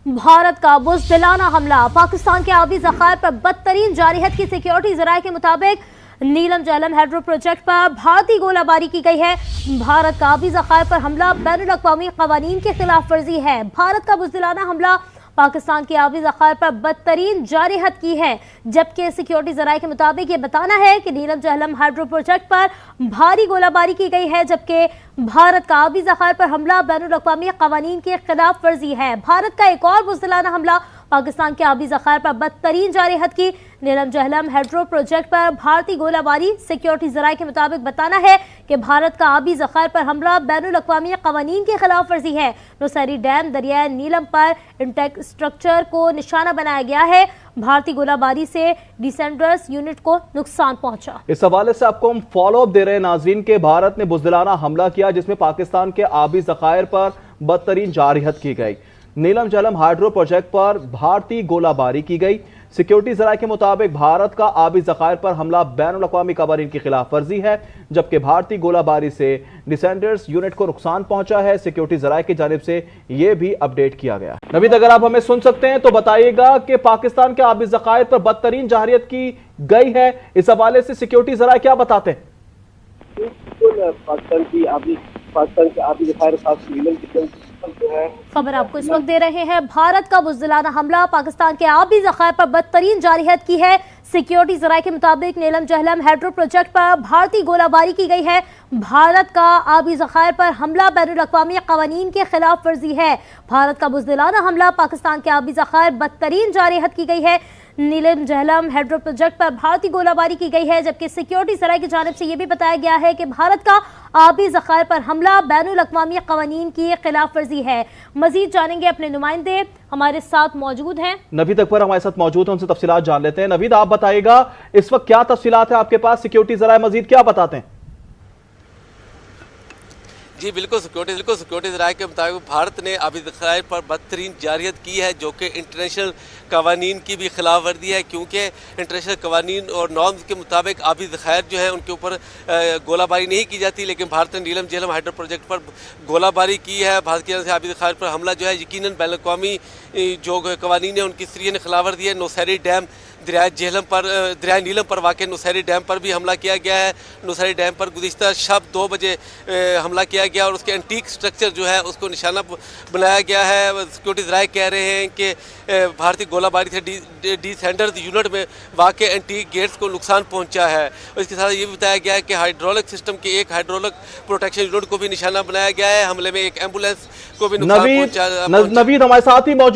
भारत का बुज़दिलाना हमला, पाकिस्तान के आबी ज़खायर पर बदतरीन जारहियत की सिक्योरिटी ज़राए के मुताबिक नीलम जहलम हाइड्रो प्रोजेक्ट पर भारतीय गोलाबारी की गई है। भारत का आबी ज़खायर पर हमला बैनुल-अक़वामी क़वानीन की खिलाफ वर्जी है। भारत का बुज़दिलाना हमला पाकिस्तान के आबी ज़खायर पर बदतरीन जारहियत की है, जबकि सिक्योरिटी ज़राए के मुताबिक ये बताना है कि नीलम जहलम हाइड्रो प्रोजेक्ट पर भारी गोलाबारी की गई है, जबकि भारत का आबी ज़खायर पर हमला बैनुल-अक़वामी क़वानीन की खिलाफ वर्जी है। भारत का एक और बुज़दिलाना हमला पाकिस्तान के आबी ज़खायर पर बदतरीन जारहियत की नीलम जहलम हाइड्रो प्रोजेक्ट पर भारतीय गोलाबारी, सिक्योरिटी ज़राए के मुताबिक बताना है कि भारत का आबी ज़खायर पर हमला बैनुल-अक़वामी क़वानीन की खिलाफ वर्जी है। नौशहरी डैम दरियाए नीलम पर इंटेक स्ट्रक्चर को निशाना बनाया गया है। भारतीय गोलाबारी से डिसेंडर्स यूनिट को नुकसान पहुंचा। इस हवाले से आपको हम फॉलोअप दे रहे हैं नाज़रीन के भारत ने बुज़दिलाना हमला किया जिसमें पाकिस्तान के आबी ज़खायर पर बदतरीन जारहियत की गई। नीलम जहलम हाइड्रो प्रोजेक्ट पर भारतीय गोलाबारी की गई। सिक्योरिटी ज़राए के मुताबिक भारत का आबी ज़खायर पर हमला बैनुल-अक़वामी क़वानीन की खिलाफ वर्जी है, जबकि भारतीय गोलाबारी से डिसेंडर्स यूनिट को नुकसान पहुंचा है। सिक्योरिटी ज़राए की जानिब से यह भी अपडेट किया गया। नवीद, अगर आप हमें सुन सकते हैं तो बताइएगा कि पाकिस्तान के आबी ज़खायर पर बदतरीन जारहियत की गई है, इस हवाले से सिक्योरिटी ज़राए क्या बताते हैं? पाकिस्तान के आबी ज़खायर जो है खबर आपको इस वक्त दे रहे हैं। भारत का बुज़दिलाना हमला पाकिस्तान के आबी ज़खायर पर बदतरीन जारहियत की है। सिक्योरिटी ज़राए के मुताबिक नीलम जहलम हाइड्रो प्रोजेक्ट पर भारतीय गोलाबारी की गई है। भारत का आबी ज़खायर पर हमला बैनुल-अक़वामी क़वानीन के खिलाफ वर्जी है। भारत का बुज़दिलाना हमला पाकिस्तान के आबी ज़खायर बदतरीन जारहियत की गई है। नीलम जहलम हाइड्रो प्रोजेक्ट पर भारतीय गोलाबारी की गई है, जबकि सिक्योरिटी ज़राए की जानिब से यह भी बताया गया है कि भारत का आबी ज़खायर पर हमला बैनुल-अक़वामी क़वानीन की खिलाफ वर्जी है। मजीद जानेंगे, अपने नुमाइंदे हमारे साथ मौजूद हैं। नवीद अकबर हमारे साथ मौजूद हैं, उनसे तफसीलात जान लेते हैं। नवीद, आप बताइएगा इस वक्त क्या तफसीलात है आपके पास, सिक्योरिटी ज़राए मजीद क्या बताते हैं? जी बिल्कुल, सिक्योरिटी ज़राए के मुताबिक भारत ने आबी ज़खायर पर बदतरीन जारहियत की है, जो कि इंटरनेशनल कवानीन की भी खिलाफ वर्जी है, क्योंकि इंटरनेशनल कवानीन और नॉर्म्स के मुताबिक आबी ज़खायर जो है उनके ऊपर गोलाबारी नहीं की जाती, लेकिन भारत ने नीलम जहलम हाइड्रो प्रोजेक्ट पर गोलाबारी की है। भारत की तरफ से आबी ज़खायर पर हमला जो है यकीनन बैनुल-अक़वामी जो कवानीन है उनकी सरीहन खिलाफ वर्जी है। नौशहरी डैम दरिया नीलम पर वाक़ नौशहरी डैम पर भी हमला किया गया है। नौशहरी डैम पर गुज़िश्ता शब 2 बजे हमला किया गया और उसके एंटीक स्ट्रक्चर जो है उसको निशाना बनाया गया है। सिक्योरिटी ज़राए कह रहे हैं कि भारतीय गोलाबारी से डिसेंडर्स यूनिट में वाक़ एंटीक गेट्स को नुकसान पहुंचा है। और इसके साथ ये भी बताया गया है कि हाइड्रोलिक सिस्टम के एक हाइड्रोलिक प्रोटेक्शन यूनिट को भी निशाना बनाया गया है। हमले में एक एम्बुलेंस को भी नुकसान पहुंचा। नवीद हमारे साथ ही मौजूद